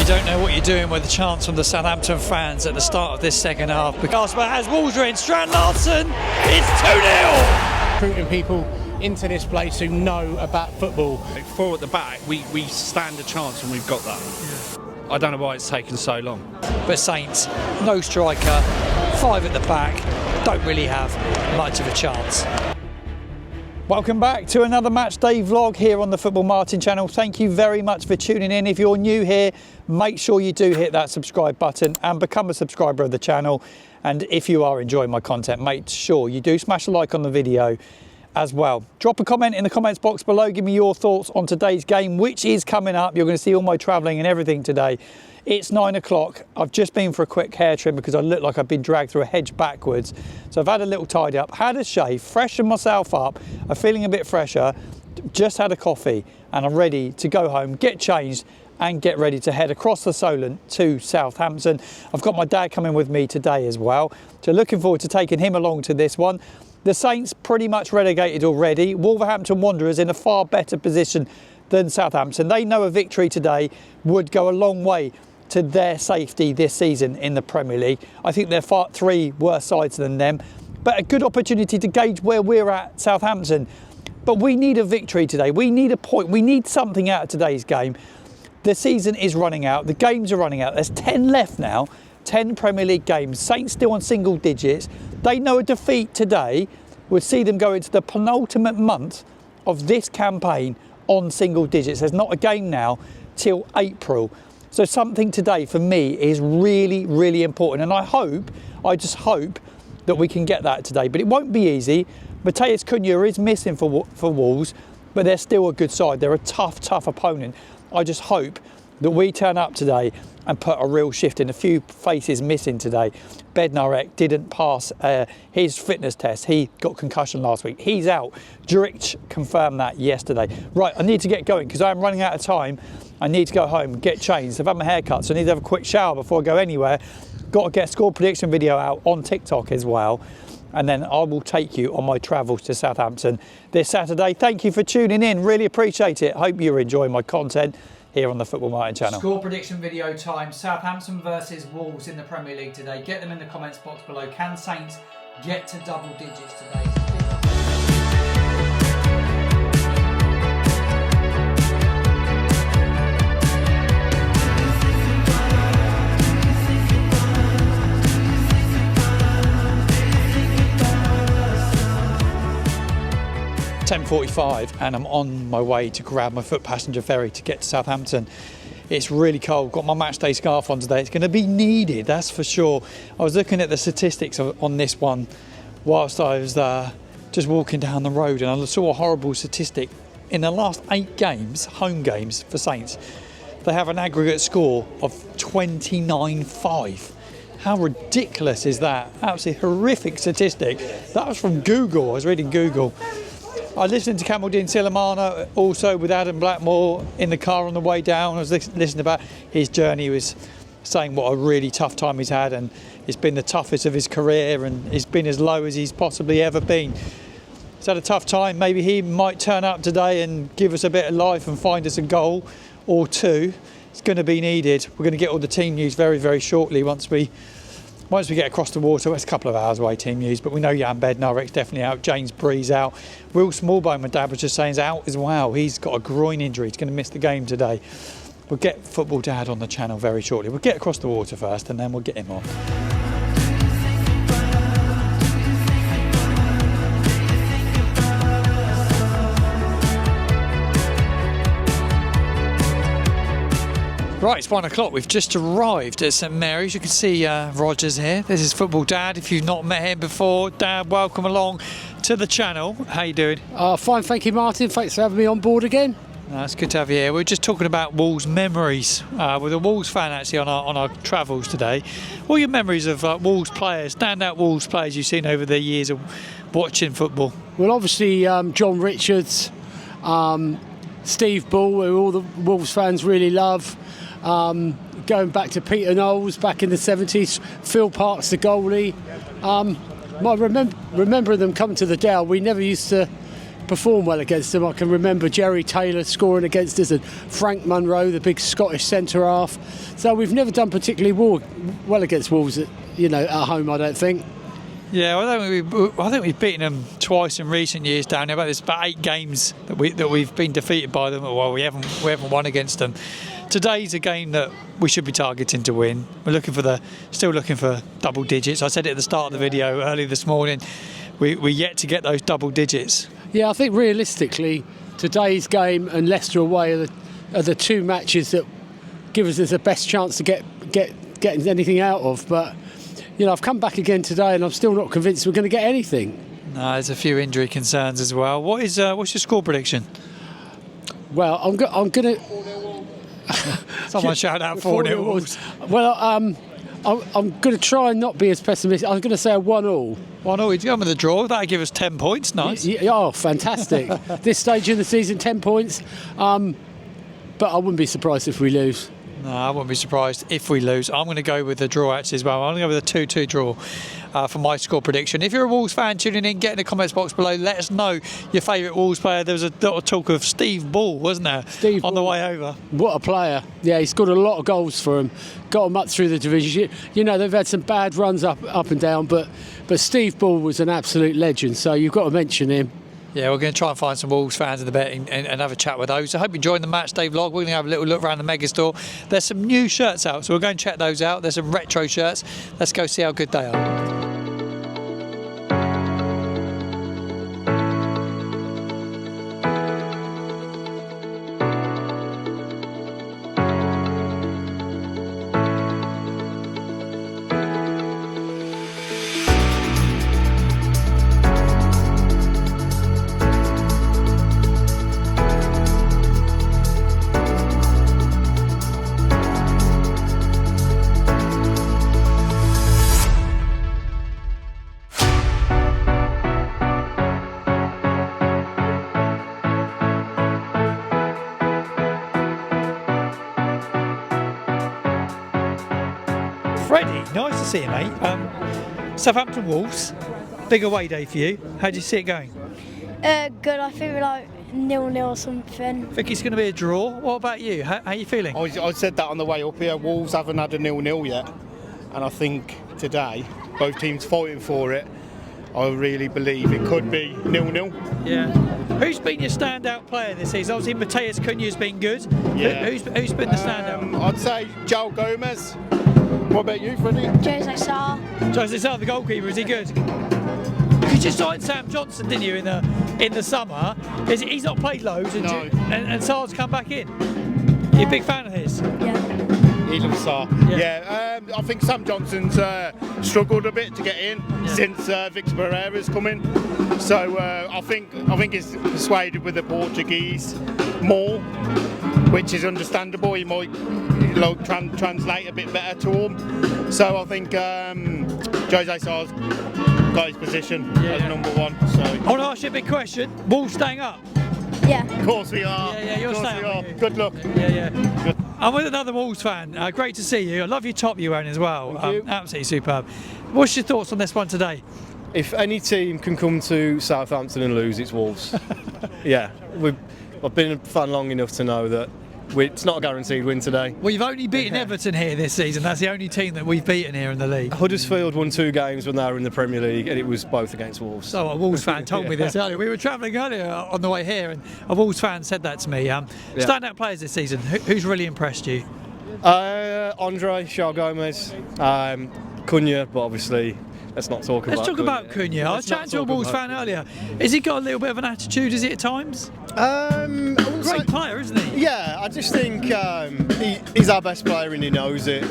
don't know what you're doing with the chants from the Southampton fans at the start of this second half. Because as Wolves are in, Strand Larsen, it's 2-0! Recruiting people into this place who know about football. Four at the back, we stand a chance and we've got that. Yeah. I don't know why it's taken so long. But Saints, no striker, 5 at the back, don't really have much of a chance. Welcome back to another match day vlog here on the Football Martin channel. Thank you very much for tuning in. If you're new here, make sure you do hit that subscribe button and become a subscriber of the channel. And if you are enjoying my content, make sure you do smash a like on the video as well. Drop a comment in the comments box below. Give me your thoughts on today's game, which is coming up. You're going to see all my travelling and everything today. It's 9 o'clock. I've just been for a quick hair trim because I look like I've been dragged through a hedge backwards. So I've had a little tidy up, had a shave, freshened myself up. I'm feeling a bit fresher. Just had a coffee and I'm ready to go home, get changed and get ready to head across the Solent to Southampton. I've got my dad coming with me today as well. So looking forward to taking him along to this one. The Saints pretty much relegated already. Wolverhampton Wanderers in a far better position than Southampton. They know a victory today would go a long way to their safety this season in the Premier League. I think they're far 3 worse sides than them, but a good opportunity to gauge where we're at, Southampton. But we need a victory today. We need a point. We need something out of today's game. The season is running out. The games are running out. There's 10 left now, 10 Premier League games. Saints still on single digits. They know a defeat today would see them go into the penultimate month of this campaign on single digits. There's not a game now till April. So something today for me is really, really important. And I just hope that we can get that today. But it won't be easy. Mateus Cunha is missing for Wolves, but they're still a good side. They're a tough, tough opponent. I just hope that we turn up today and put a real shift in. A few faces missing today. Bednarek didn't pass his fitness test. He got concussion last week. He's out. Juric confirmed that yesterday. Right, I need to get going because I'm running out of time. I need to go home, get changed. I've had my hair cut, so I need to have a quick shower before I go anywhere. Got to get a score prediction video out on TikTok as well. And then I will take you on my travels to Southampton this Saturday. Thank you for tuning in. Really appreciate it. Hope you're enjoying my content here on the Football Martin channel. Score prediction video time. Southampton versus Wolves in the Premier League today. Get them in the comments box below. Can Saints get to double digits today? 10:45 and I'm on my way to grab my foot passenger ferry to get to Southampton. It's really cold. Got my match day scarf on today. It's going to be needed, that's for sure. I was looking at the statistics on this one whilst I was just walking down the road, and I saw a horrible statistic. In the last 8 games, home games for Saints, they have an aggregate score of 29-5. How ridiculous is that? Absolutely horrific statistic. That was from Google. I was reading Google. I listened to Kamaldeen Silamana also with Adam Blackmore in the car on the way down. I was listening about his journey. He was saying what a really tough time he's had, and it's been the toughest of his career, and it's been as low as he's possibly ever been. He's had a tough time. Maybe he might turn up today and give us a bit of life and find us a goal or 2. It's going to be needed. We're going to get all the team news very, very shortly once we get across the water. It's a couple of hours away, team news, but we know Jan Bednarek's definitely out. James Bree's out. Will Smallbone, my dad was just saying, is out as well. He's got a groin injury. He's going to miss the game today. We'll get Football Dad on the channel very shortly. We'll get across the water first and then we'll get him on. Right, it's 1 o'clock. We've just arrived at St Mary's. You can see Rogers here. This is Football Dad. If you've not met him before, Dad, welcome along to the channel. How you doing? Fine, thank you, Martin. Thanks for having me on board again. No, it's good to have you here. We're just talking about Wolves memories with a Wolves fan actually on our travels today. What are your memories of Wolves players, standout Wolves players you've seen over the years of watching football? Well, obviously John Richards, Steve Bull, who all the Wolves fans really love. Going back to Peter Knowles back in the 70s, Phil Parkes, the goalie. I remember them coming to the Dale. We never used to perform well against them. I can remember Jerry Taylor scoring against us and Frank Munro, the big Scottish centre half. So we've never done particularly well against Wolves at home, I don't think. Yeah, well, I think we've beaten them twice in recent years down there. There's about 8 games that we've been defeated by them. Well, we haven't won against them. Today's a game that we should be targeting to win. We're still looking for double digits. I said it at the start of the video early this morning. We're yet to get those double digits. Yeah, I think realistically, today's game and Leicester away are the 2 matches that give us the best chance to get anything out of. But I've come back again today, and I'm still not convinced we're going to get anything. No, there's a few injury concerns as well. What's your score prediction? Well, I'm going to. Someone shout out 4-0 Wolves. Well, I'm going to try and not be as pessimistic. I'm going to say a 1-1. 1-0. He's going with a draw. That'll give us 10 points. Nice. Oh, fantastic! This stage in the season, 10 points. But I wouldn't be surprised if we lose. No, I wouldn't be surprised if we lose. I'm going to go with the draw actually as well. I'm going to go with a 2-2 draw for my score prediction. If you're a Wolves fan tuning in, get in the comments box below. Let us know your favourite Wolves player. There was a lot of talk of Steve Bull, wasn't there? Steve on Bull, the way over. What a player. Yeah, he's scored a lot of goals for him. Got them up through the division. They've had some bad runs up and down, but Steve Bull was an absolute legend, so you've got to mention him. Yeah, we're going to try and find some Wolves fans in the betting and have a chat with those. I hope you enjoyed the match day vlog. We're going to have a little look around the mega store. There's some new shirts out, so we'll go and check those out. There's some retro shirts. Let's go see how good they are. Freddie, nice to see you, mate. Southampton Wolves, big away day for you. How do you see it going? Good. I think we're like 0-0 or something. Think it's going to be a draw. What about you? How are you feeling? I said that on the way up here. Wolves haven't had a 0-0 yet, and I think today both teams fighting for it. I really believe it could be 0-0. Yeah. Who's been your standout player this season? Obviously, Mateus Cunha's been good. Yeah. Who's been the standout? I'd say Joe Gomez. What about you, Freddie? Jose Sarr. Jose Sarr, the goalkeeper, is he good? You just signed Sam Johnson, didn't you, in the summer? He's not played loads, and Sarr's come back in. You're a big fan of his? Yeah. He loves Sarr. Yeah. I think Sam Johnson's struggled a bit to get in since Victor Pereira's come in. So I think he's persuaded with the Portuguese more, which is understandable. He might translate a bit better to him. So I think Jose Sarr's got his position as number 1. So I want to ask you a big question. Wolves staying up? Yeah. Of course we are. Yeah, you're staying up. Good luck. Yeah. Good. I'm with another Wolves fan. Great to see you. I love your top you're wearing as well. Thank you. Absolutely superb. What's your thoughts on this one today? If any team can come to Southampton and lose, it's Wolves. Yeah, I've been a fan long enough to know that it's not a guaranteed win today. Well, you've only beaten Everton here this season. That's the only team that we've beaten here in the league. Huddersfield won 2 games when they were in the Premier League, and it was both against Wolves. So a Wolves fan told me this earlier. We were travelling earlier on the way here, and a Wolves fan said that to me. Standout players this season. Who's really impressed you? Andre, João Gomez, Cunha, but obviously let's not talk about. Let's talk about Cunha. I was chatting to a Wolves fan earlier. Has he got a little bit of an attitude? Is he at times? Great player, isn't he? Yeah, I just think he's our best player and he knows it.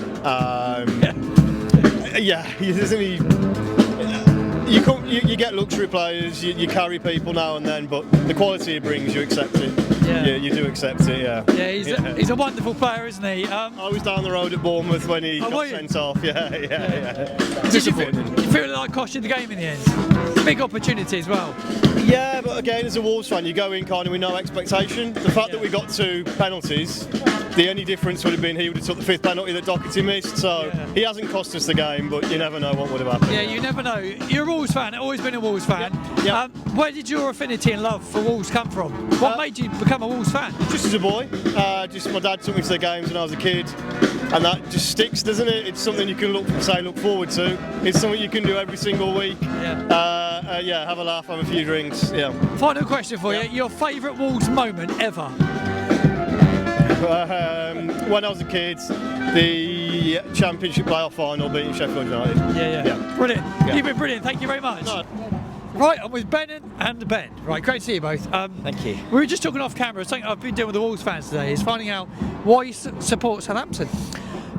You get luxury players, you carry people now and then, but the quality he brings, you accept it. Yeah, you do accept it. Yeah. He's a wonderful player, isn't he? I was down the road at Bournemouth when he got sent off. Yeah. Did you feel like it cost you the game in the end? Big opportunity as well. Yeah, but again, as a Wolves fan, you go in kind of with no expectation. The fact that we got 2 penalties, the only difference would have been he would have took the 5th penalty that Doherty missed. So he hasn't cost us the game, but you never know what would have happened. Yeah, you never know. You're a Wolves fan. always been a Wolves fan. Yeah. Where did your affinity and love for Wolves come from? What made you become a Wolves fan? Just as a boy, just my dad took me to the games when I was a kid, and that just sticks, doesn't it? It's something you can look forward to. It's something you can do every single week. Yeah. Have a laugh, have a few drinks. Yeah. Final question for you. Your favourite Wolves moment ever? When I was a kid, the Championship playoff final beating Sheffield United. Yeah. Brilliant. Yeah. You've been brilliant. Thank you very much. No. Right, I'm with Ben and Ben. Right, great to see you both. Thank you. We were just talking off camera. Something I've been doing with the Wolves fans today is finding out why you support Southampton.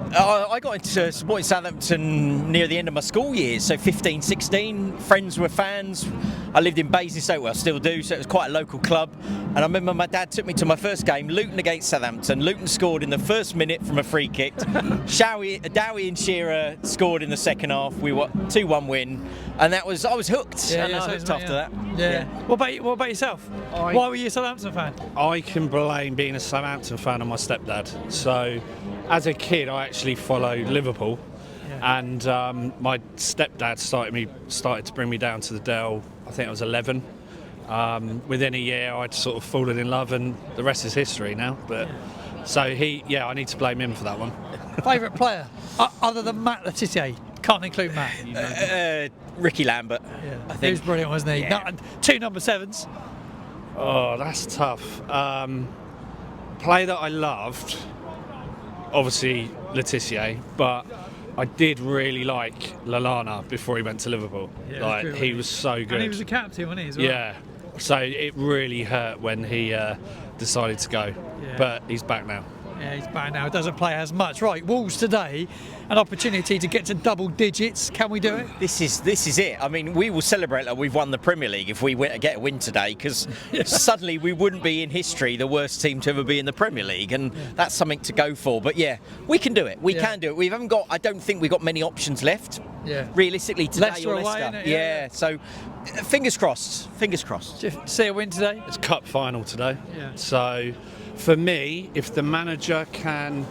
I got into supporting Southampton near the end of my school years, so 15, 16. Friends were fans. I lived in Basingstoke, well, I still do, so it was quite a local club. And I remember my dad took me to my first game, Luton against Southampton. Luton scored in the first minute from a free kick. Dowie and Shearer scored in the second half. We were 2-1 win, and I was hooked. I hooked after that. Yeah. What about yourself? Why were you a Southampton fan? I can blame being a Southampton fan on my stepdad. So, as a kid, I actually followed Liverpool, and my stepdad started to bring me down to the Dell. I think I was 11. Within a year, I'd sort of fallen in love, and the rest is history now. But so I need to blame him for that one. Favourite player other than Matt Le Tissier? Can't include Matt. Ricky Lambert. I think. He was brilliant, wasn't he? Yeah. Two number 7s. Oh, that's tough. Player that I loved, obviously Le Tissier, but I did really like Lallana before he went to Liverpool. He was so good. And he was a captain, wasn't he, as well? Yeah. So it really hurt when he decided to go. Yeah. But he's back now. Yeah, he's back now. Doesn't play as much. Right, Wolves today, an opportunity to get to double digits. Can we do it? This is it. I mean, we will celebrate like we've won the Premier League if we get a win today, because suddenly we wouldn't be in history the worst team to ever be in the Premier League, and that's something to go for. But yeah, we can do it. We can do it. We haven't got. I don't think we've got many options left. Yeah. Realistically, today Leicester or away, Leicester. innit? Yeah. So, fingers crossed. Fingers crossed. Do you see a win today? It's cup final today. Yeah. So, for me, if the manager can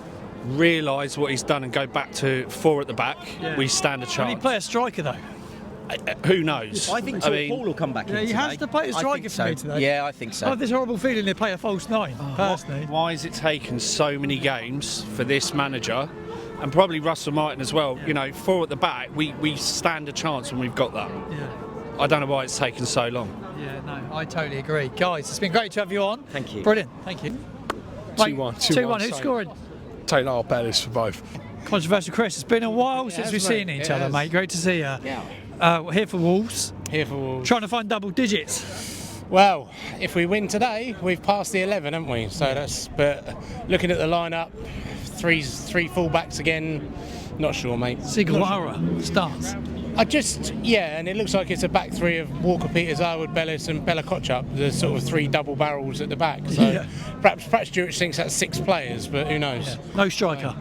realise what he's done and go back to 4 at the back, we stand a Can chance. he play a striker though? Who knows? I think Paul will come back in he today. has to play a I striker think for me today. Yeah, I think so. I have this horrible feeling they play a false 9, personally. Why has it taken so many games for this manager, and probably Russell Martin as well? You know, 4 at the back, we stand a chance when we've got that. Yeah. I don't know why it's taken so long. Yeah, no, I totally agree. Guys, it's been great to have you on. Thank you. Brilliant, thank you. 2-1. 2-1, who's scoring? Taylor Bellis for both. Controversial Chris, it's been a while since we've seen each other, mate. Great to see you. We're here for Wolves. Here for Wolves. Trying to find double digits. Well, if we win today, we've passed the 11, haven't we? So but looking at the lineup, three fullbacks again. Not sure, mate. Sigawara starts. And it looks like it's a back three of Walker, Peters, Arwood, Bellis and Bella Kotchup. There's sort of 3 double barrels at the back. So perhaps Stewart thinks that's 6 players, but who knows? Yeah. No striker.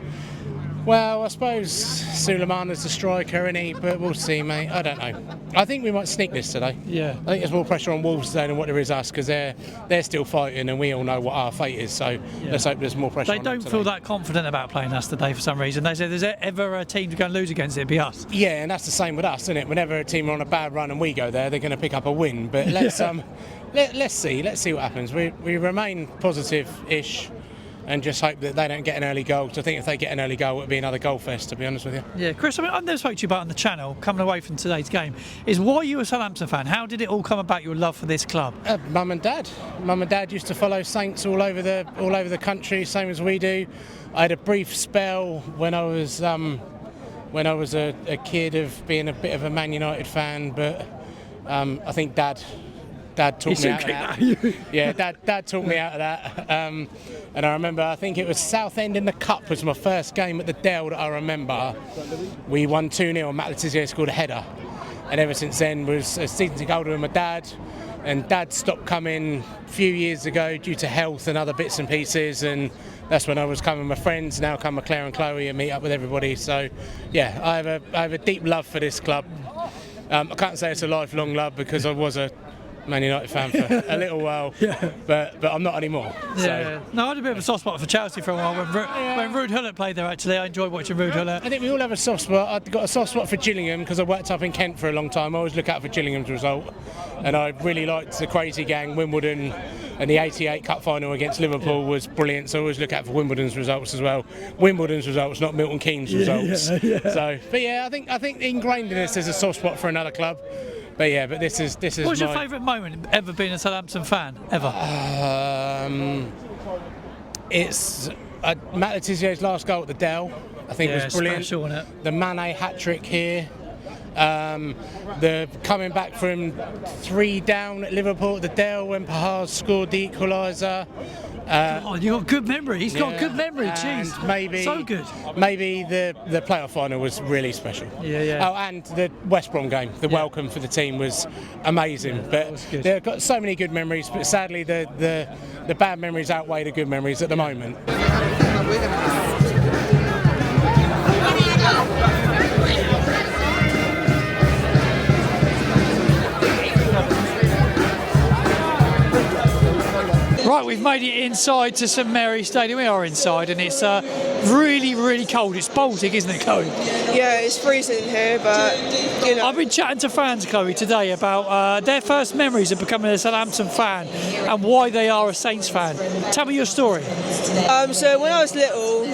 Well, I suppose Suleimana's the striker, isn't he? But we'll see, mate. I don't know. I think we might sneak this today. Yeah. I think there's more pressure on Wolves today than what there is us, because they're still fighting and we all know what our fate is. So let's hope there's more pressure They on them don't today. feel that confident about playing us today for some reason. They say there's ever a team to go and lose against, it'd be us. Yeah, and that's the same with us, isn't it? Whenever a team are on a bad run and we go there, they're going to pick up a win. But let's see what happens. We remain positive-ish. And just hope that they don't get an early goal. So I think if they get an early goal, it'll be another goal fest, to be honest with you. Yeah, Chris, I mean, I've never spoke to you about on the channel, coming away from today's game, is why you a Southampton fan? How did it all come about, your love for this club? Mum and Dad. Mum and Dad used to follow Saints all over the country, same as we do. I had a brief spell when I was a kid of being a bit of a Man United fan, but I think Dad talked me out of that. Yeah, Dad talked me out of that. And I remember, I think it was Southend in the Cup was my first game at the Dell that I remember. We won 2-0 and Matt Le Tissier scored a header. And ever since then was a season ticket holder with my dad. And Dad stopped coming a few years ago due to health and other bits and pieces. And that's when I was coming with my friends. Now come with Claire and Chloe and meet up with everybody. So yeah, I have a deep love for this club. I can't say it's a lifelong love because I was a Man United fan for a little while, but I'm not anymore. Yeah. No, I had a bit of a soft spot for Chelsea for a while when Ruud Gullit played there. Actually, I enjoyed watching Ruud Gullit. I think we all have a soft spot. I've got a soft spot for Gillingham because I worked up in Kent for a long time. I always look out for Gillingham's result, and I really liked the Crazy Gang, Wimbledon, and the '88 Cup final against Liverpool was brilliant. So I always look out for Wimbledon's results as well. Wimbledon's results, not Milton Keynes' results. So, but yeah, I think ingrained in us there's a soft spot for another club. But this is. What's your favourite moment ever being a Southampton fan ever? It's Matt Letizier's last goal at the Dell. I think it was brilliant. Special, wasn't it? The Mane hat-trick here. The coming back from 3 down at Liverpool at the Dell when Pahar scored the equaliser. You got good memory. He's got good memory. Jeez, maybe so good. Maybe the playoff final was really special. Yeah. Oh, and the West Brom game. The welcome for the team was amazing. But they've got so many good memories. But sadly, the bad memories outweigh the good memories at the moment. Right, we've made it inside to St Mary's Stadium. We are inside, and it's really, really cold. It's Baltic, isn't it, Chloe? Yeah, it's freezing here, but you know. I've been chatting to fans, Chloe, today about their first memories of becoming a Southampton fan and why they are a Saints fan. Tell me your story. So when I was little,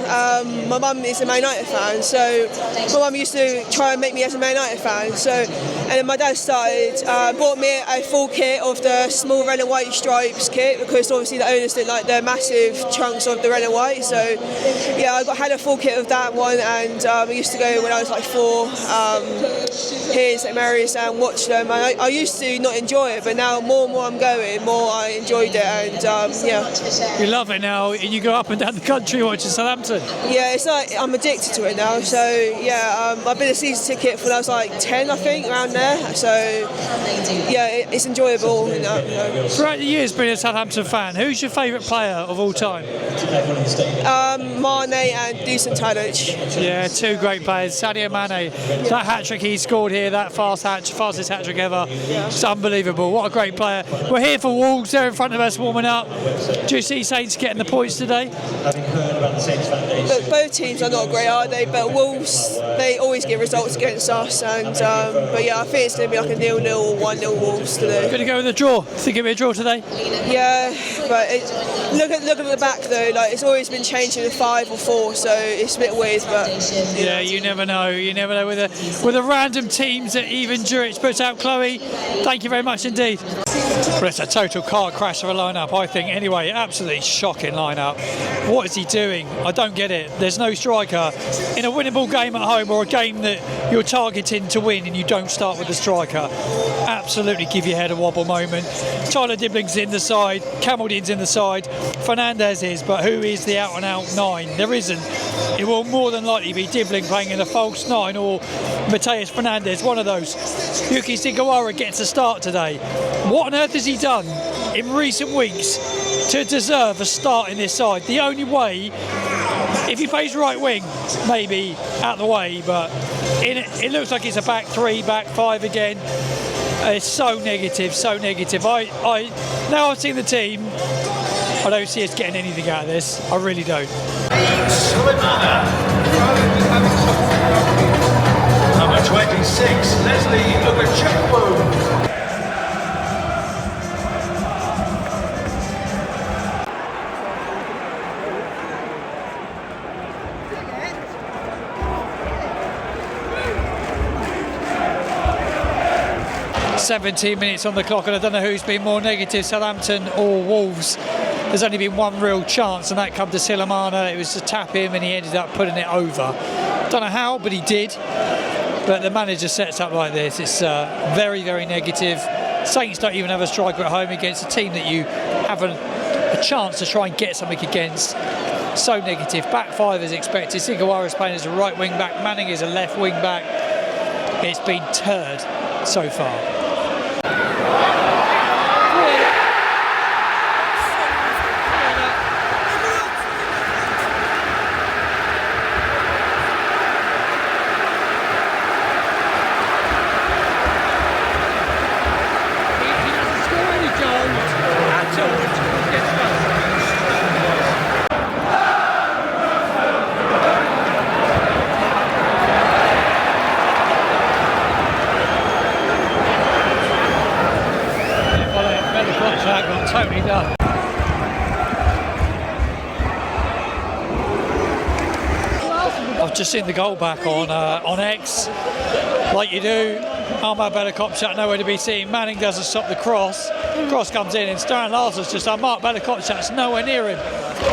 my mum is a Man United fan, so my mum used to try and make me as a Man United fan. So, and then my dad bought me a full kit of the small red and white stripes kit because obviously the owners didn't like the massive chunks of the red and white. So yeah, I had a full kit of that one, and I used to go when I was like 4 here in St Mary's and watch them. And I used to not enjoy it, but now more and more I'm going, more I enjoyed it, and yeah. You love it now, and you go up and down the country watching Southampton. Yeah, it's like I'm addicted to it now. So yeah, I've been a season ticket when I was like 10, I think, around there. So yeah, it's enjoyable. You know. Throughout the years being a Southampton fan, who's your favourite player of all time? Mane and Dusan Tadic. Yeah, 2 great players. Sadio Mane, that hat-trick he scored here, that fastest hat-trick ever. It's unbelievable. What a great player. We're here for Wolves. They're in front of us warming up. Do you see Saints getting the points today? But both teams are not great, are they? But Wolves, they always get results against us. And but yeah, I think it's going to be like a 0-0 or 1-0 Wolves today. Going to go with a draw. Think it'll be a draw today? Yeah, but look at the back though. Like it's always been changed to 5 or 4, so it's a bit weird. But yeah, you never know. You never know with the random teams that even Jurich puts out. Chloe, thank you very much indeed. Well, it's a total car crash of a lineup, I think. Anyway, absolutely shocking lineup. What is he doing? I don't get it. There's no striker in a winnable game at home or a game that you're targeting to win, and you don't start with the striker. Absolutely give your head a wobble moment. Tyler Dibling's in the side, Camaldin's in the side, Fernandez is, but who is the out-and-out 9? There isn't. It will more than likely be Dibbling playing in a false 9 or Mateus Fernandez, one of those. Yuki Sugawara gets a start today. What on earth has he done in recent weeks to deserve a start in this side? The only way, if he plays right wing, maybe out the way, but it looks like it's a back 3, back 5 again. It's so negative, so negative. Now I've seen the team, I don't see us getting anything out of this. I really don't. Number 26, Leslie Lukashevko. "17 minutes on the clock, and I don't know who's been more negative, Southampton or Wolves. There's only been one real chance, and that come to Silamana. It was to tap him, and he ended up putting it over. Don't know how, but he did. But the manager sets up like this. It's very, very negative. Saints don't even have a striker at home against a team that you have a chance to try and get something against. So negative. Back 5 as expected. Sugawara's playing as a right wing back. Manning is a left wing back. It's been turd so far. I've just seen the goal back on X, like you do. Ahmad Bellacop shot nowhere to be seen. Manning doesn't stop the cross. Cross comes in and Stan Larsen's just Mark Bellacop shot's nowhere near him.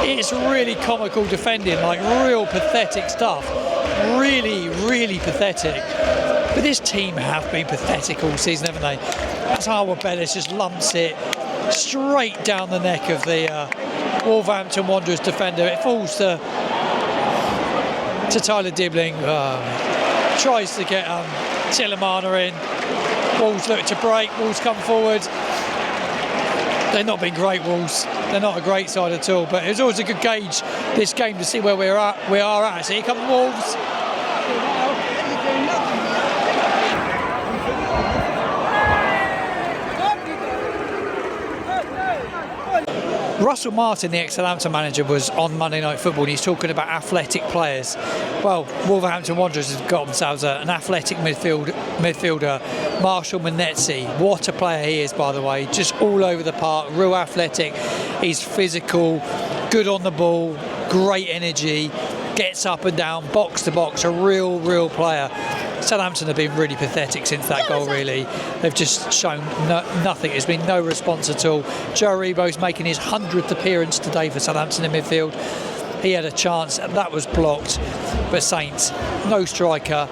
It's really comical defending, like real pathetic stuff. Really, really pathetic. But this team have been pathetic all season, haven't they? That's how Bellis just lumps it straight down the neck of the Wolverhampton Wanderers defender. It falls to Tyler Dibbling. Tries to get Tillemana in. Wolves look to break. Wolves come forward. They've not been great, Wolves. They're not a great side at all. But it was always a good gauge this game to see where we are at. So here come the Wolves. Russell Martin, the ex-Southampton manager, was on Monday Night Football and he's talking about athletic players. Well, Wolverhampton Wanderers have got themselves an athletic midfielder, Marshall Manetzi. What a player he is, by the way. Just all over the park, real athletic. He's physical, good on the ball, great energy, gets up and down, box to box, a real player. Southampton have been really pathetic since that goal, really. They've just shown nothing. There's been no response at all. Joe Aribo's making his 100th appearance today for Southampton in midfield. He had a chance, that was blocked. But Saints, no striker,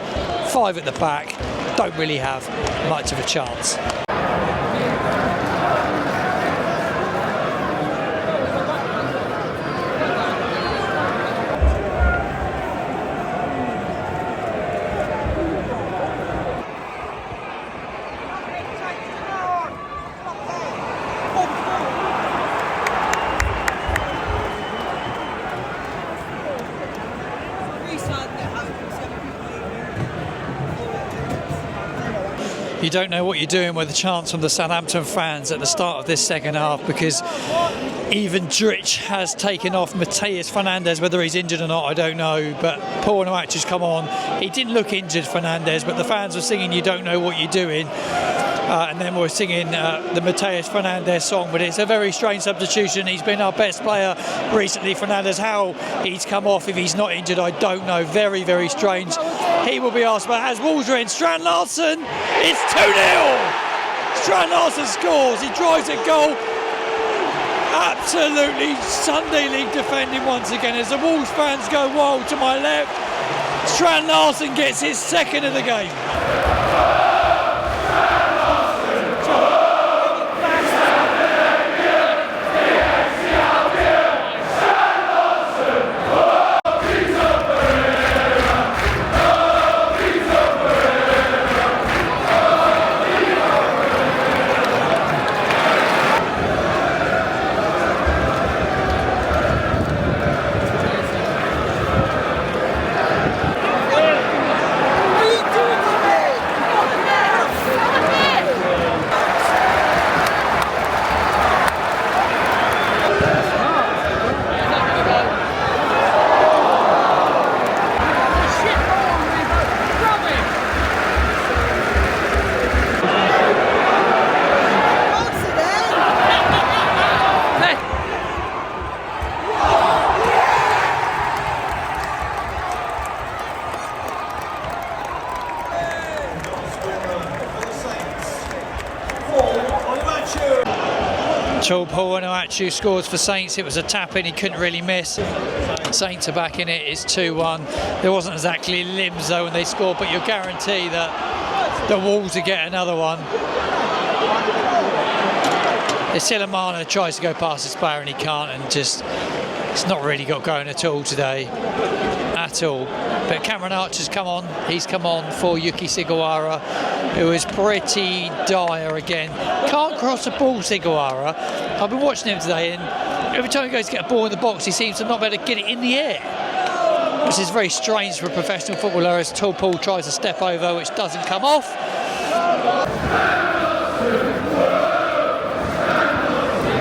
5 at the back, don't really have much of a chance. You don't know what you're doing with the chants from the Southampton fans at the start of this second half, because even Dritch has taken off Mateus Fernandez. Whether he's injured or not, I don't know, but Paul Onuachu's come on. He didn't look injured, Fernandez, but the fans were singing "You Don't Know What You're Doing," and then we're singing the Mateus Fernandez song. But it's a very strange substitution. He's been our best player recently, Fernandez. How he's come off if he's not injured, I don't know. Very strange. He will be asked about as Wolves are in. Strand Larsen, it's 2-0. Strand Larsen scores. He drives a goal. Absolutely Sunday League defending once again as the Wolves fans go wild to my left. Strand Larsen gets his second of the game. Paul Onuachu scores for Saints. It was a tap in, he couldn't really miss. Saints are back in it, it's 2-1. There wasn't exactly limbs though when they scored, but you'll guarantee that the Wolves will get another one. Tillemana tries to go past his player and he can't, and just it's not really got going at all today. At all. But Cameron Archer's come on. He's come on for Yuki Sugawara, who is pretty dire again. Can't cross a ball, Sugawara. I've been watching him today, and every time he goes to get a ball in the box, he seems to not be able to get it in the air, which is very strange for a professional footballer, as Paul tries to step over, which doesn't come off.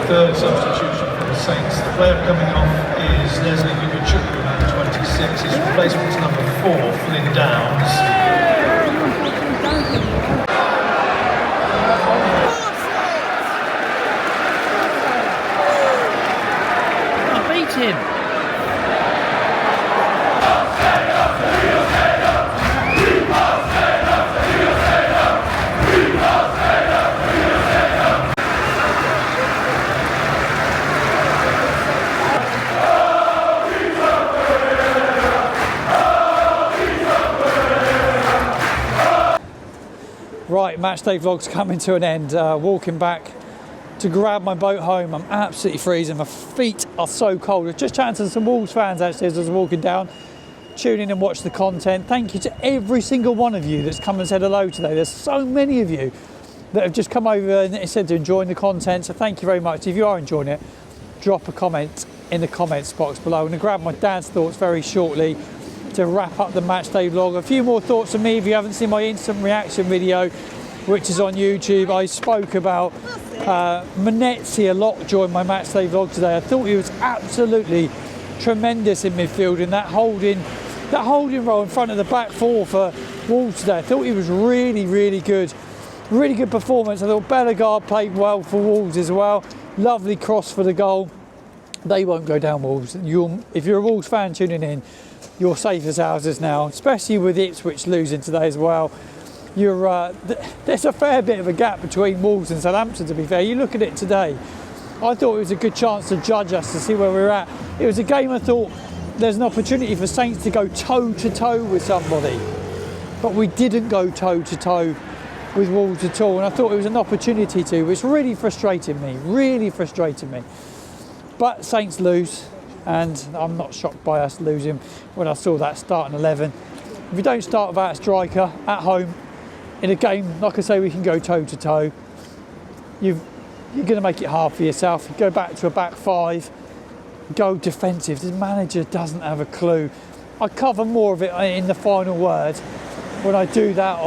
Third substitution for the Saints. The player coming off is Leslie Ukachukwu, number 26. His replacement is number 4, Flynn Downs. I beat him. Right, match day vlog's coming to an end. Walking back to grab my boat home. I'm absolutely freezing. My feet are so cold. I was just chatting to some Wolves fans actually as I was walking down. Tune in and watch the content. Thank you to every single one of you that's come and said hello today. There's so many of you that have just come over and said they're enjoying the content. So thank you very much. If you are enjoying it, drop a comment in the comments box below. I'm going to grab my dad's thoughts very shortly to wrap up the match day vlog. A few more thoughts from me. If you haven't seen my instant reaction video, which is on YouTube, I spoke about Manetzi a lot during my match day vlog today. I thought he was absolutely tremendous in midfield in that holding role in front of the back four for Wolves today. I thought he was really, really good. Really good performance. I thought Bellegarde played well for Wolves as well. Lovely cross for the goal. They won't go down, Wolves. If you're a Wolves fan tuning in, you're safe as houses now, especially with Ipswich losing today as well. There's a fair bit of a gap between Wolves and Southampton, to be fair. You look at it today, I thought it was a good chance to judge us, to see where we're at. It was a game I thought there's an opportunity for Saints to go toe-to-toe with somebody, but we didn't go toe-to-toe with Wolves at all, and I thought it was an opportunity to, which really frustrated me. But Saints lose, and I'm not shocked by us losing when I saw that starting 11. If you don't start without a striker at home in a game, like I say, we can go toe-to-toe, you're going to make it hard for yourself. You go back to a back five, go defensive. The manager doesn't have a clue. I cover more of it in the final word when I do that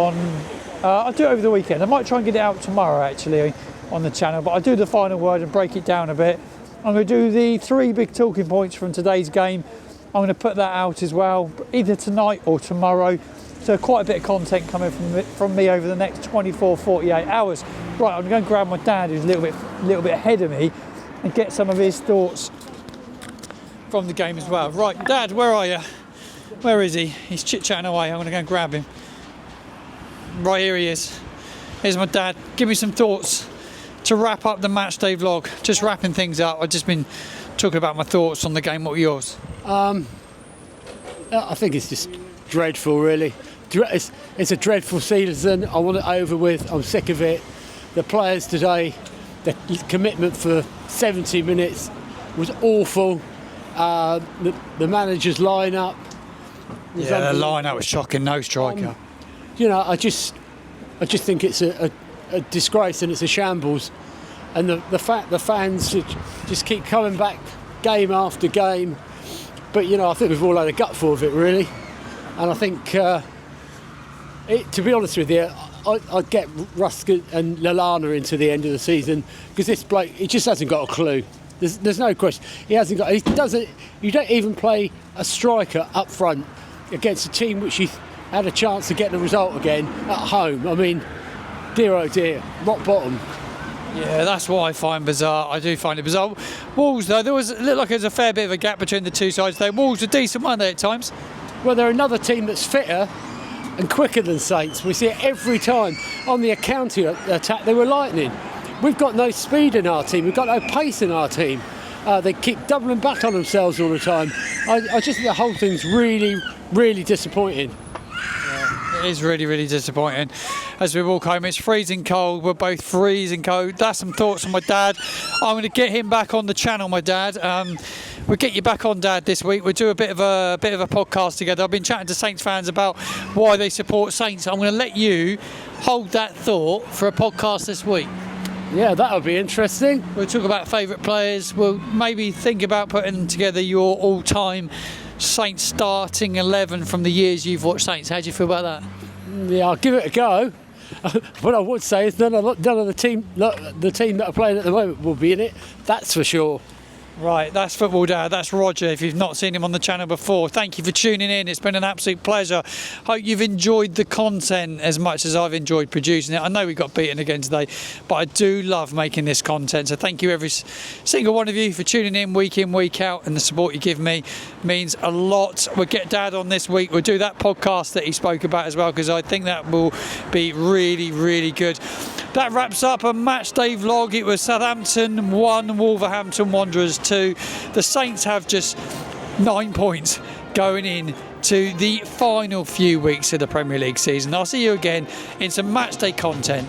I'll do it over the weekend. I might try and get it out tomorrow actually on the channel, but I do the final word and break it down a bit. I'm going to do the 3 big talking points from today's game. I'm going to put that out as well, either tonight or tomorrow. So quite a bit of content coming from me over the next 24, 48 hours. Right, I'm going to grab my dad, who's a little bit ahead of me, and get some of his thoughts from the game as well. Right, Dad, where are you? Where is he? He's chit-chatting away. I'm going to go and grab him. Right, here he is. Here's my dad. Give me some thoughts to wrap up the match day vlog. Just wrapping things up. I've just been talking about my thoughts on the game. What were yours? I think it's just dreadful, really. It's a dreadful season. I want it over with. I'm sick of it. The players today, the commitment for 70 minutes was awful. The manager's line-up. Yeah, the line-up was shocking. No striker. I just think it's a disgrace and it's a shambles. And the fact the fans just keep coming back game after game. But, I think we've all had a gutful of it, really. And I think, to be honest with you, I'd get Ruskin and Lallana into the end of the season, because this bloke, he just hasn't got a clue. There's no question. He doesn't. You don't even play a striker up front against a team which you had a chance to get the result again at home. I mean, dear oh dear, rock bottom. Yeah, that's what I find bizarre. I do find it bizarre. Wolves, though, it looked like there was a fair bit of a gap between the two sides. Though Wolves are decent, weren't they, at times? Well, they're another team that's fitter and quicker than Saints. We see it every time. On the counter attack, they were lightning. We've got no speed in our team. We've got no pace in our team. They keep doubling back on themselves all the time. I just think the whole thing's really, really disappointing. It is really, really disappointing. As we walk home, it's freezing cold. We're both freezing cold. That's some thoughts from my dad. I'm going to get him back on the channel, my dad. We'll get you back on, Dad, this week. We'll do a bit of a podcast together. I've been chatting to Saints fans about why they support Saints. I'm going to let you hold that thought for a podcast this week. Yeah, that'll be interesting. We'll talk about favourite players. We'll maybe think about putting together your all-time Saints starting 11 from the years you've watched Saints. How do you feel about that? Yeah, I'll give it a go. What I would say is none of the team that are playing at the moment will be in it. That's for sure. Right, that's Football Dad, that's Roger. If you've not seen him on the channel before, thank you for tuning in. It's been an absolute pleasure. Hope you've enjoyed the content as much as I've enjoyed producing it. I know we got beaten again today, but I do love making this content. So thank you every single one of you for tuning in, week out, and the support you give me means a lot. We'll get Dad on this week. We'll do that podcast that he spoke about as well, because I think that will be really, really good. That wraps up a match day vlog. It was Southampton 1, Wolverhampton Wanderers 2. The Saints have just 9 points going in to the final few weeks of the Premier League season. I'll see you again in some matchday content